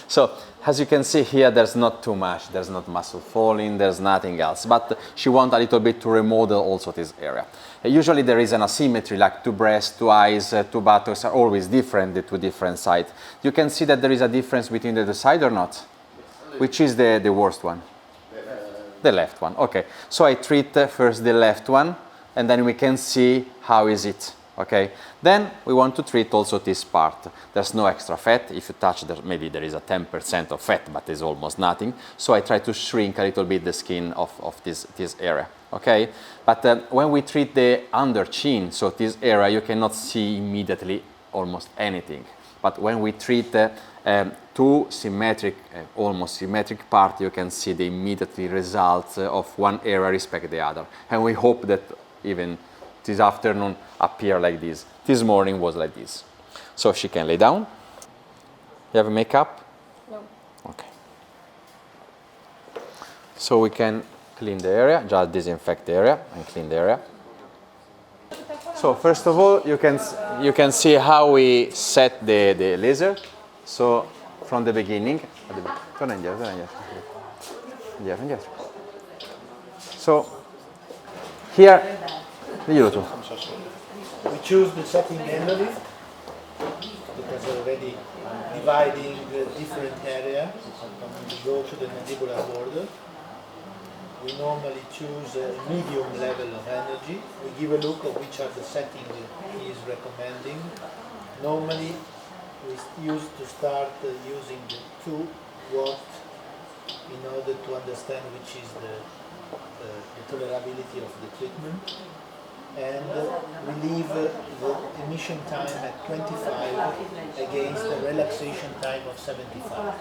So as you can see here, there's not too much. There's not muscle falling, there's nothing else. But she wants a little bit to remodel also this area. Usually there is an asymmetry, like two breasts, two eyes, two buttocks are always different, the two different sides. You can see that there is a difference between the two sides or not? Which is the worst one? The left one, okay. So I treat first the left one, and then we can see how is it, okay. Then we want to treat also this part. There's no extra fat. If you touch, maybe there is a 10% of fat, but it's almost nothing. So I try to shrink a little bit the skin of this area, okay. But when we treat the under chin, so this area, you cannot see immediately almost anything. But when we treat two symmetric, almost symmetric parts, you can see the immediate results of one area respect the other. And we hope that even this afternoon appear like this. This morning was like this. So she can lay down. You have makeup? No. Okay. So we can clean the area, just disinfect the area and clean the area. So first of all, you can see how we set the laser. So from the beginning, torna indietro. So here, dillo tu. We choose the setting manually because we're already dividing the different areas. We go to the mandibular border. We normally choose a medium level of energy. We give a look at which are the settings he is recommending. Normally, we used to start using the 2 watt in order to understand which is the tolerability of the treatment. And we leave the emission time at 25 against the relaxation time of 75.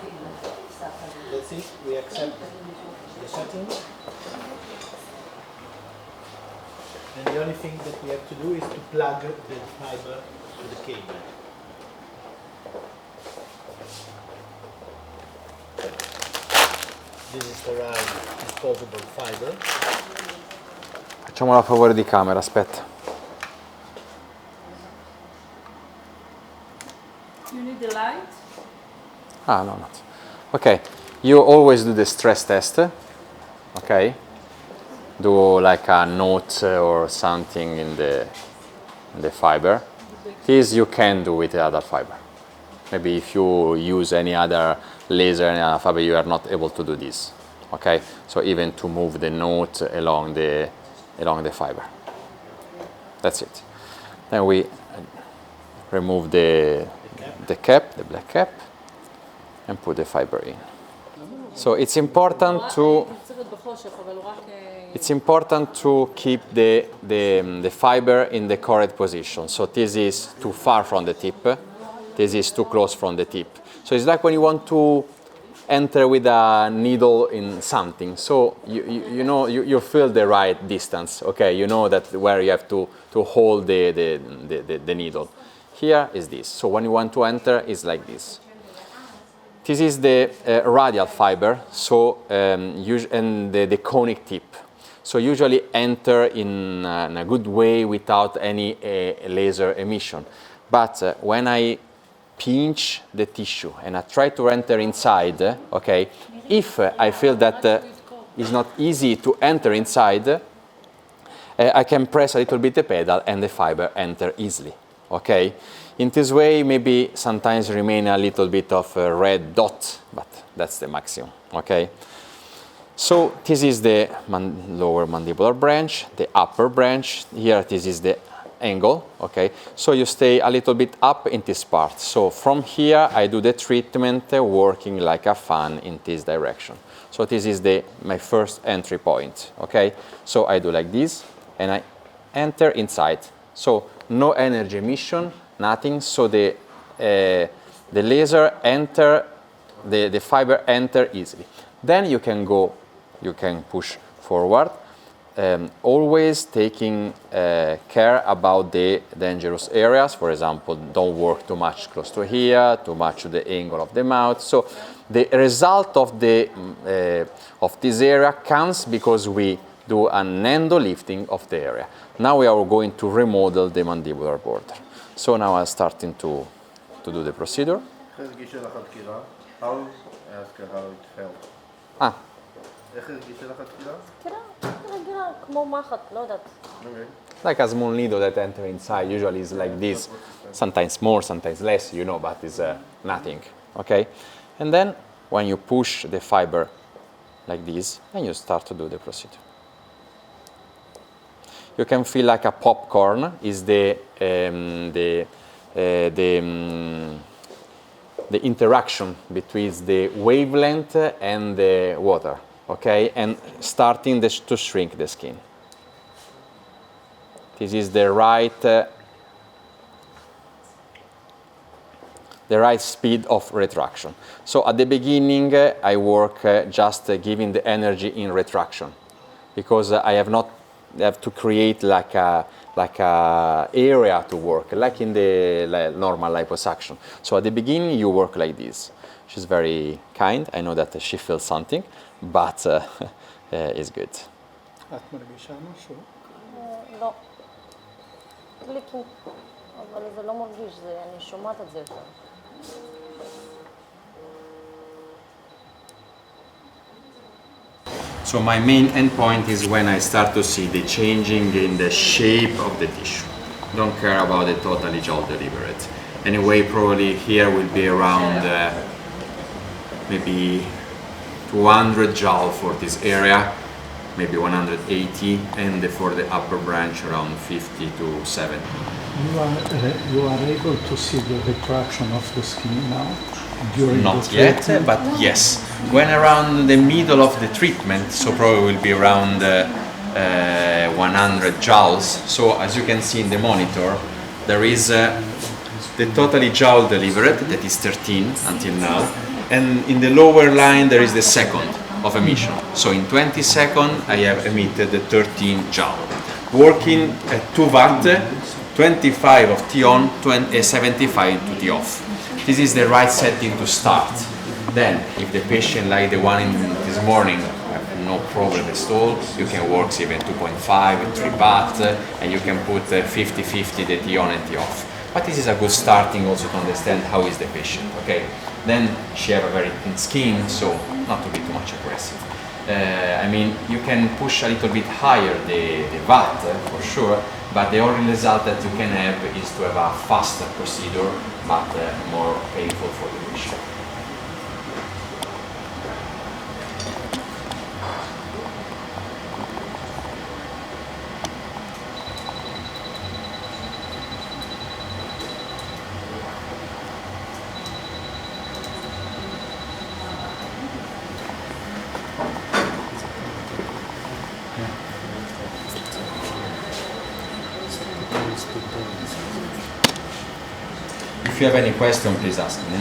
That's it. We accept the settings. And the only thing that we have to do is to plug the fiber to the cable. This is sterile disposable fiber. Facciamolo a favore di camera, aspetta. You need the light? Ah, no, not. Okay, you always do the stress test, okay? Do like a note or something in the fiber. This you can do with the other fiber. Maybe if you use any other laser, any other fiber, you are not able to do this, okay? So even to move the note along the fiber. That's it. Then we remove the cap, the black cap, and put the fiber in. So it's important to keep the fiber in the correct position. So this is too far from the tip, this is too close from the tip. So it's like when you want to enter with a needle in something. So you know you feel the right distance. Okay, you know that where you have to hold the needle. Here is this. So when you want to enter, it's like this. This is the radial fiber. So and the conic tip. So usually enter in a good way without any laser emission. But when I pinch the tissue and I try to enter inside, okay, if I feel that it's not easy to enter inside, I can press a little bit the pedal and the fiber enter easily, okay? In this way, maybe sometimes remain a little bit of a red dot, but that's the maximum, okay? So this is the lower mandibular branch, the upper branch. Here, this is the angle, okay? So you stay a little bit up in this part. So from here, I do the treatment working like a fan in this direction. So this is my first entry point, okay? So I do like this, and I enter inside. So no energy emission, nothing. So the laser enter, the fiber enter easily. Then you can go, you can push forward, always taking care about the dangerous areas. For example, don't work too much close to here, too much to the angle of the mouth. So the result of this area comes because we do an endo lifting of the area. Now we are going to remodel the mandibular border. So now I'm starting to do the procedure. How? Ask her how it felt. Ah, איך הרגישה לך התפילה? רגילה, כמו מחט, לא יודעת. Okay. like a small needle that enter inside. Usually it's like this, sometimes more, sometimes less, you know, but it's nothing, okay? And then when you push the fiber like this, and you start to do the procedure. You can feel like a popcorn is the interaction between the wavelength and the water, okay? And starting to shrink the skin. This is the right speed of retraction. So at the beginning, I work just giving the energy in retraction, because I have to create like a area to work, like in the normal liposuction. So at the beginning, you work like this. She's very kind. I know that she feels something, but it's good. את מרגישה משהו? לא. קליקים, אבל זה לא מרגיש, אני שומעת את זה יותר. So my main endpoint is when I start to see the changing in the shape of the tissue. Don't care about the totally gel delivered. Anyway, probably here will be around maybe 200 joule for this area, maybe 180, and for the upper branch around 50 to 70. You are able to see the retraction of the skin now during Not the yet, treatment? but yes. When around the middle of the treatment, so probably will be around 100 joules. So as you can see in the monitor, there is the totally joule delivered, that is 13 until now, and in the lower line there is the second of emission. So in 20 seconds I have emitted 13 joule. Working at 2 watt, 25 of T on, 75 to T off. This is the right setting to start. Then, if the patient, like the one in this morning, have no problem at all, you can work even 2.5, 3 watt, and you can put 50-50 the T on and T off. But this is a good starting also to understand how is the patient, okay? Then she have a very thin skin, so not to be too much aggressive. I mean, you can push a little bit higher the watt, for sure, but the only result that you can have is to have a faster procedure, but more painful for the patient. If you have any question, please ask me.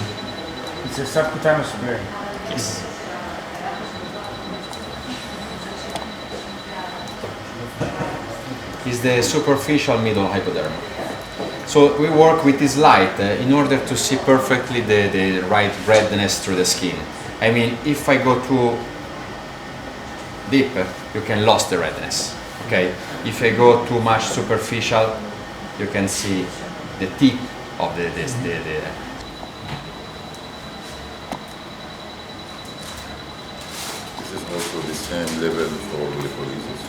It's a subcutaneous spray. Yes. Is the superficial middle hypodermal. So we work with this light in order to see perfectly the right redness through the skin. I mean, if I go too deep, you can lose the redness. Okay. If I go too much superficial, you can see the tip of the This is also the same level for lipolysis.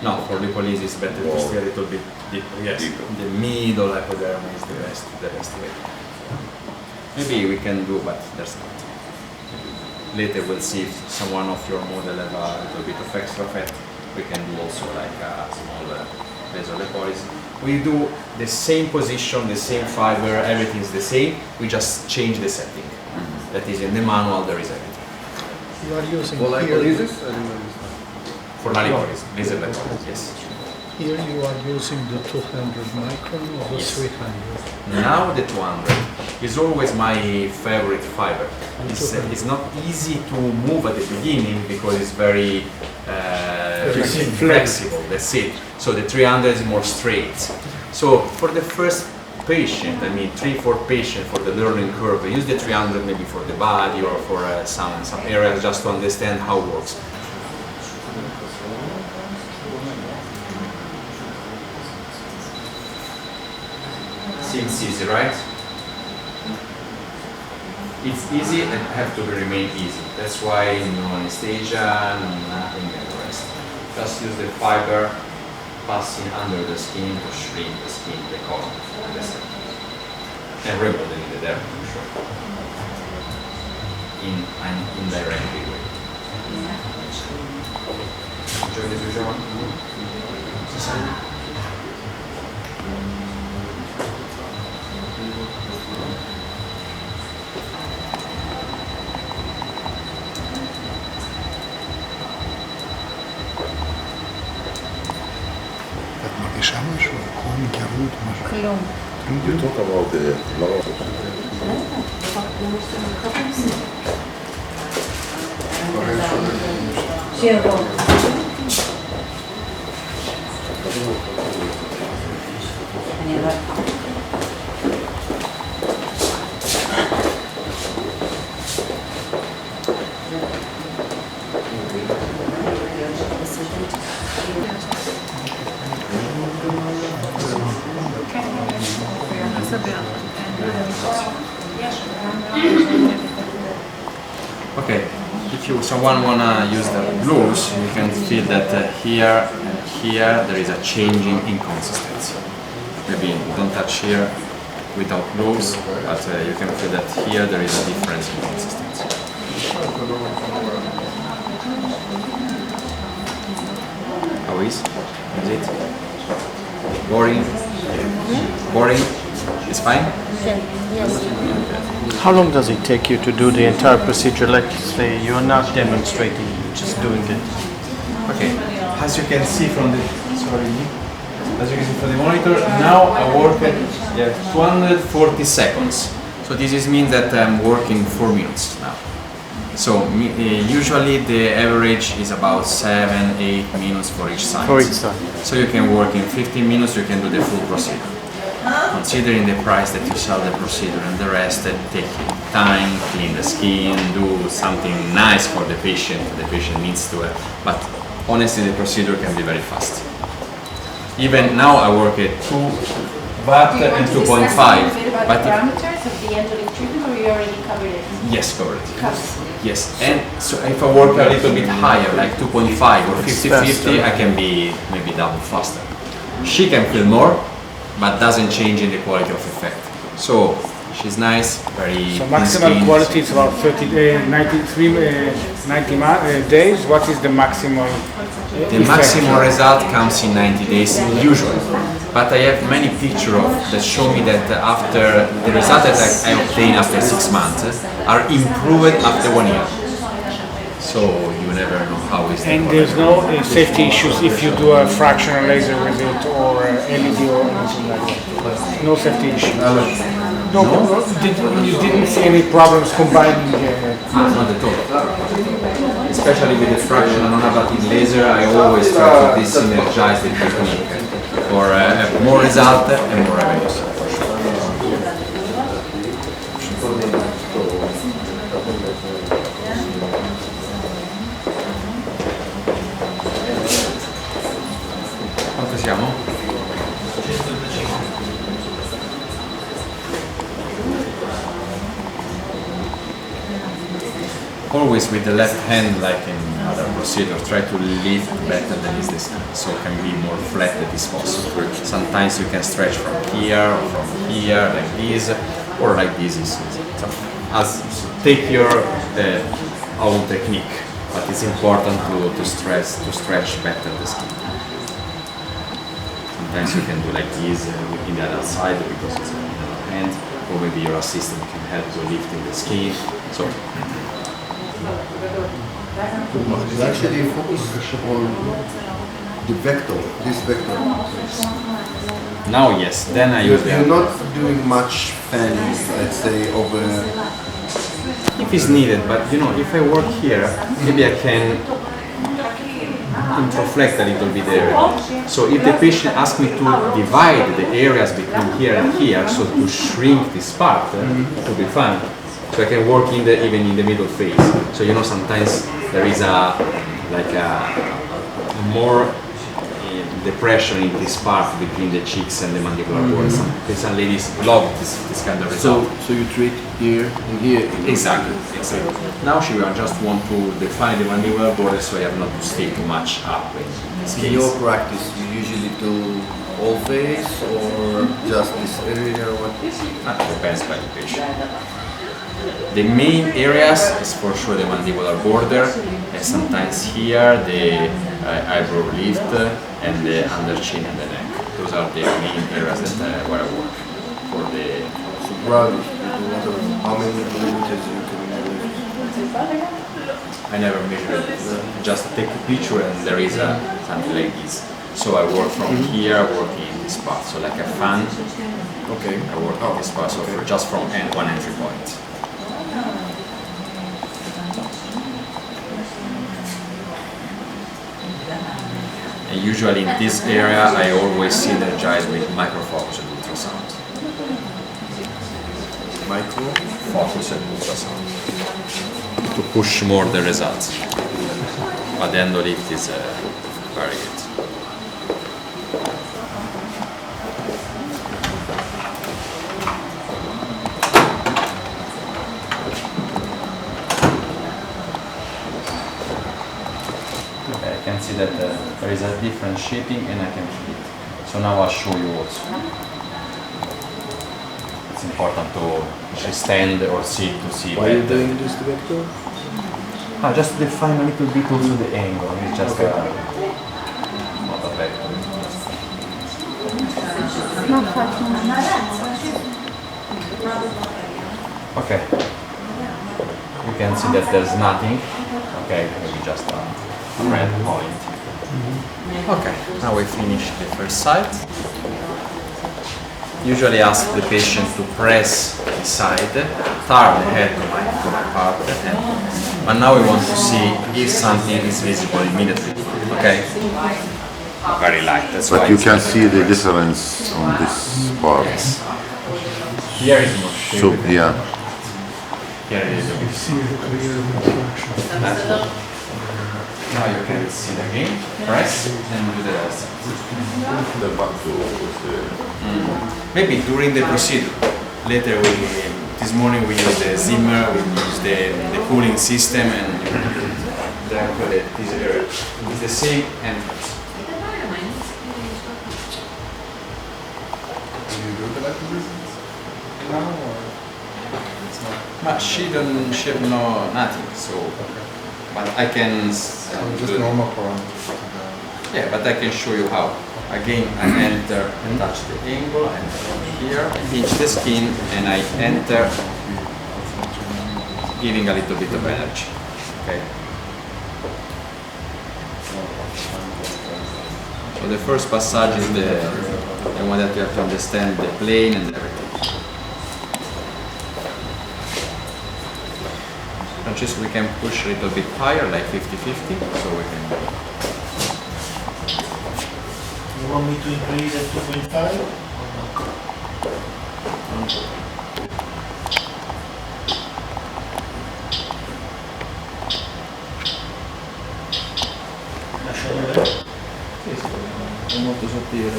No, for lipolysis, better to stay a little bit deeper. Yes, Deeper. the middle hypodermis is the best way. Maybe we can do, but there's not. Later we'll see if someone of your model have a little bit of extra fat. We can do also like a small laser lipolysis. We do the same position, the same fiber, everything's the same. We just change the setting. That is in the manual. There is everything. You are using For here, lipolysis, I didn't understand. For lipolysis, laser lipolysis, yes. here you are using the 200 micron or the 300. Now the 200 is always my favorite fiber. It's not easy to move at the beginning because it's very flexible, that's it. So the 300 is more straight. So for the first patient, I mean 3-4 patients for the learning curve, I use the 300 maybe for the body or for some areas just to understand how it works. Seems easy, right? it's easy and have to remain easy. That's why no anesthesia, nothing and the rest. Just use the fiber passing under the skin to shrink the skin, the column. And remove the needle there, for sure. In an indirect way. Enjoy the visual. את מרגישה משהו? חום, גרות, משהו? כלום. You talk about the lower שיבוא. אני רואה. Okay, if someone wanna use the gloves, you can feel that here and here there is a changing in consistency. Maybe you don't touch here without gloves, but you can feel that here there is a difference in consistency. How is? Is it? Boring? Boring? It's fine? Yes. How long does it take you to do the entire procedure? Let's say you're not demonstrating, you're just doing it. Okay, as you can see from the monitor, now I work at 240 seconds. So this means that I'm working 4 minutes now. So usually the average is about 7-8 minutes for each side. For each side. So you can work in 15 minutes, you can do the full procedure. Considering the price that you sell the procedure and the rest, take time, clean the skin, do something nice for the patient needs to, but honestly the procedure can be very fast. Even now I work at 2 watt and 2.5. But parameters of the endolic treatment, or you already covered it? yes, covered. Yes, and so if I work a little bit higher, like 2.5 or 50-50, I can be maybe double faster. She can feel more, but doesn't change in the quality of effect. So she's nice, very So maximal quality is about 90 days. What is the maximum? The maximum result comes in 90 days usually. But I have many pictures that show me that after the result that I obtain after 6 months are improved after 1 year. So you never know how is the And there's no safety issues if you do a fractional laser with it or LED or anything like that. No safety issues. No. You didn't see any problems combining. Not at all. Especially with the fractional non-ablative laser, I always try to synergize the technique for more result and more revenues. Quanto siamo? Always with the left hand, like in other procedures, try to lift better than is this hand, so it can be more flat than is possible. Sometimes you can stretch from here or from here, like this, or like this. Take your own technique, but it's important to stretch better the skin. Sometimes you can do like this in the other side because it's in the other hand, or maybe your assistant can help to lift in the skin. So. You actually focus on the vector, this vector. Now yes, then I use You're not doing much fanning, let's say, over... if it's needed, but you know, if I work here, maybe I can introflect a little bit the area. So if the patient asks me to divide the areas between here and here, so to shrink this part, it will be fine. So I can work even in the middle phase. So you know, sometimes there is a more depression in this part between the cheeks and the mandibular board. Some ladies love this kind of result. So you treat here and here. Exactly. Now she will just want to define the mandibular border, so I have not to stay too much up in this case. In your practice, you usually do all face or just this area? What? That depends by the patient. The main areas is for sure the mandibular border, and sometimes here the eyebrow lift and the under chin and the neck. Those are the main areas that where I work for the. So broadly, how many millimeters you can measure? I never measure it. Just take a picture and there is something like this. So I work from here, working in this part. So like a fan. Okay. I work in this part. So just from one entry point. And usually in this area, I always synergize with microfocus and ultrasound. Microfocus and ultrasound to push more the results. But the endolift is very good. I can see that there is a different shaping and I can feel it. So now I'll show you also. It's important to stand or sit to see. Why are you doing this vector? Just to define a little bit also the angle. It's just not a vector. Okay. You can see that there's nothing. Okay, maybe just a red point. Okay, now we finish the first side. Usually ask the patient to press the side, turn the head to my part, but now we want to see if something is visible immediately. Okay? Very light, that's why. But you can see the difference on this part. Yes. Here is more shape. So, yeah. Here it is a bit. See the clear reflection. Now you can see the again, press, and do the rest. The back Maybe during the procedure. Later, this morning we use the Zimmer, we use the cooling system, and then put it this area. It's the same entrance. No, it's not. But she have nothing, so. But I can. just normal parameters. Yeah, but I can show you how. Again, I enter and touch the angle, and here I pinch the skin, and I enter, giving a little bit of energy. Okay. So the first passage is the one that you have to understand the plane and everything. Just we can push a little bit higher, like 50-50, so we can. You want me to increase at 2.5? Lascialo vedere? È molto sottile.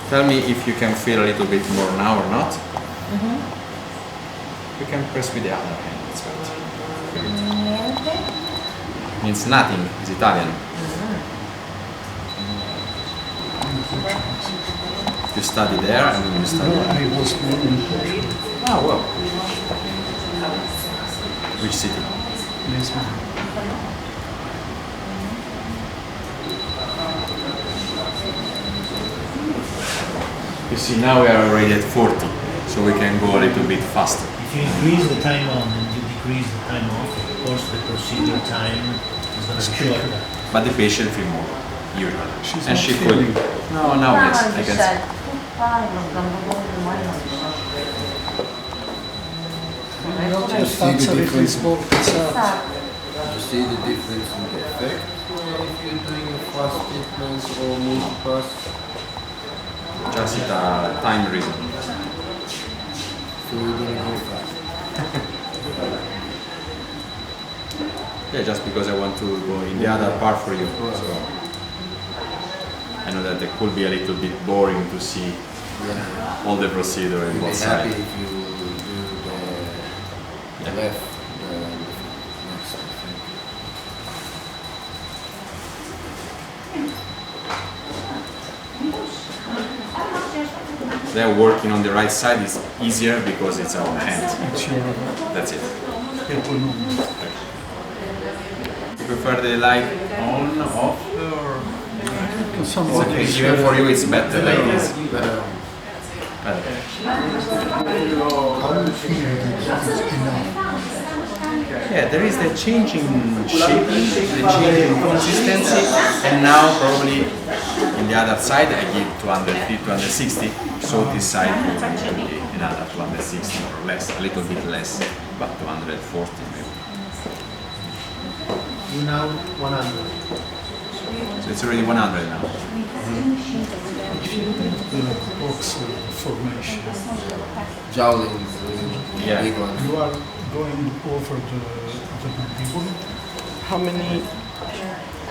Tell me if you can feel a little bit more now or not. You can press with the other hand, it's better. Means nothing, it's Italian. You study there and you study there. I was born in Portugal. Ah, well. Which city? Lisbon. You see, now we are already at 40, so we can go a little bit faster. If you increase the time on and you decrease the time off, of course the procedure time is going to be shorter. But the patient feel more, usually. She's and not she feeling. could. No, now yes, I can see. È faccia svolta. You see the difference in the effect if you're doing a fast treatment or multipass? Just it a time reason. So you don't go fast. Yeah, just because I want to go in the other part for you. So I know that it could be a little bit boring to see all the procedure in both happy sides. if you do the left, the next, I think. Then working on the right side is easier because it's our hand. It's your That's it. autonomy. You prefer the light on, off, or? Some It's okay. Even for you, it's better like this. Better. Better. How do you feel that it's enough? Yeah, there is the changing shape, the changing consistency, and now probably in the other side I give 250, 260, so this side will be another 260 or less, a little bit less, but 240 maybe. You now 100. So it's already 100 now. Box formation. Jowlings, Yeah. big ones. You are going over the mandible.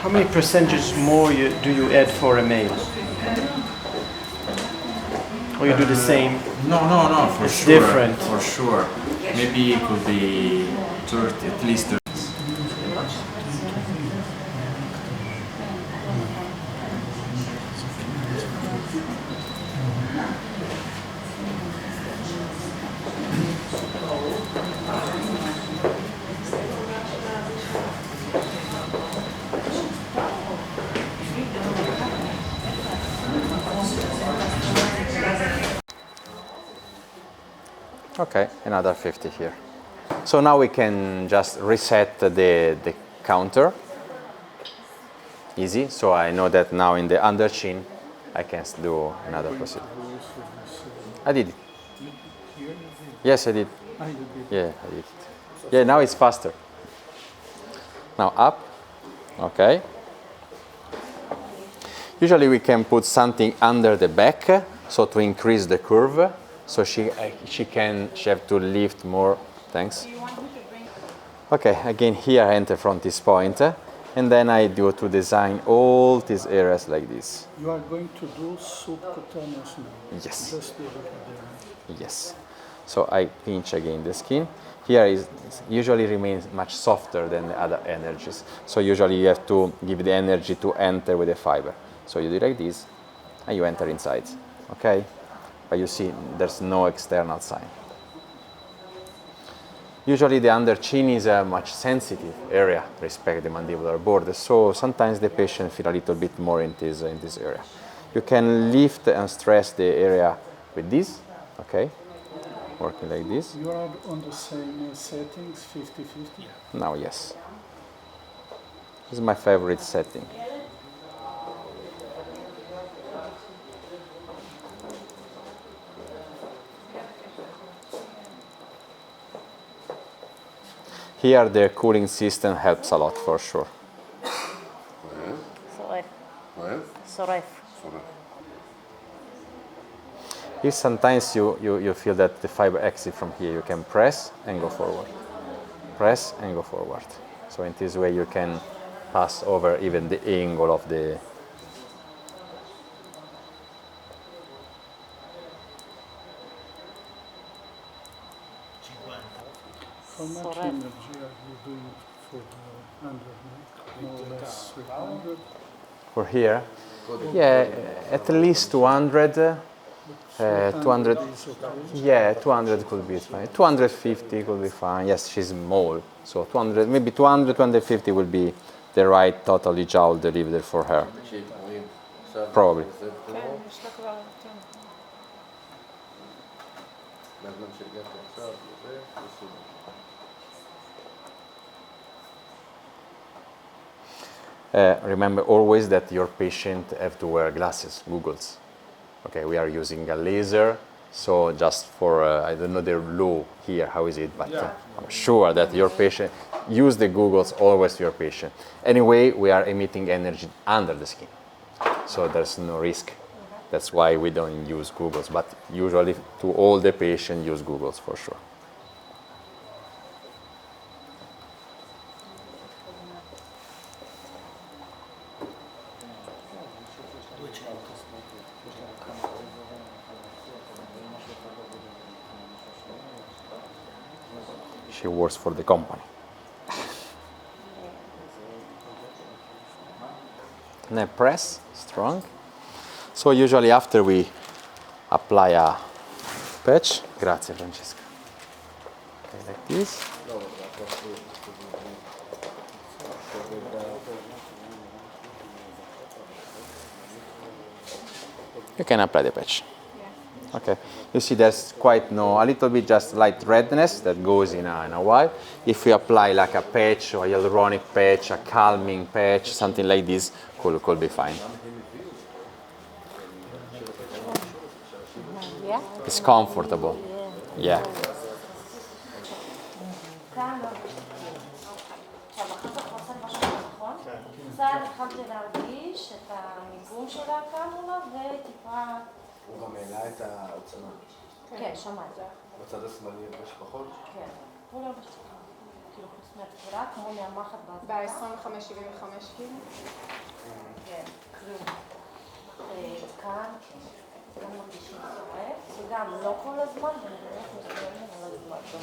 How many percentages more do you add for a male? Or you do the same? No, for It's sure. different. For sure. Maybe it could be 30, at least 30. Okay, another 50 here. So now we can just reset the counter. Easy. So I know that now in the under chin I can do another procedure. I did it. Yes, I did. Yeah, I did it. Yeah, now it's faster. Now up. Okay. Usually we can put something under the back, so to increase the curve. So she have to lift more. Thanks. Okay, again here I enter from this point, and then I do to design all these areas like this. You are going to do subcutaneous now. Yes. Just the epidermis. Yes. So I pinch again the skin. Here is usually remains much softer than the other energies. So usually you have to give the energy to enter with the fiber. So you do like this, and you enter inside. Okay. But you see, there's no external sign. Usually the under chin is a much sensitive area respect the mandibular border, so sometimes the patient feel a little bit more in this area. You can lift and stress the area with this, okay? Working like this. You are on the same settings, 50-50? Now, yes. This is my favorite setting. Here the cooling system helps a lot for sure. Sorry. If sometimes you feel that the fiber exits from here, you can press and go forward. Press and go forward. So in this way you can pass over even the angle of the... How much energy are you doing for the underneath? More or less 300? For here, yeah, at least 200. 200, is okay. yeah, 200 could be fine. 250 could be fine. Yes, she's small, so 200, maybe 200, 250 will be the right totally jowl delivery for her. Probably. Remember always that your patient have to wear glasses, goggles. Okay, we are using a laser, so just for, I don't know the law here, how is it, but I'm sure that your patient, use the goggles always to your patient. Anyway, we are emitting energy under the skin, so there's no risk. That's why we don't use goggles, but usually to all the patients use goggles for sure. she works for the company. And then press strong. So usually after we apply a patch, grazie Francesca. Okay, like this. You can apply the patch. Okay, you see there's quite a little bit just light redness that goes in a while. If we apply like a patch or a hyaluronic patch, a calming patch, something like this, could be fine. Yeah? It's comfortable. Yeah. קצת התחלתי להרגיש את המיגון של הקנולה וטיפה... הוא גם העלה את העוצמה. כן, שמעתי. בצד השמאלי יש פחות? כן. הוא לא בשביל. כאילו חוץ מהתפירה, כמו מהמחט ב-25-75 כאילו? כן, כלום. כאן, גם מרגישים שורף, זה גם לא כל הזמן, ואני באמת מסתובבת על הזמן.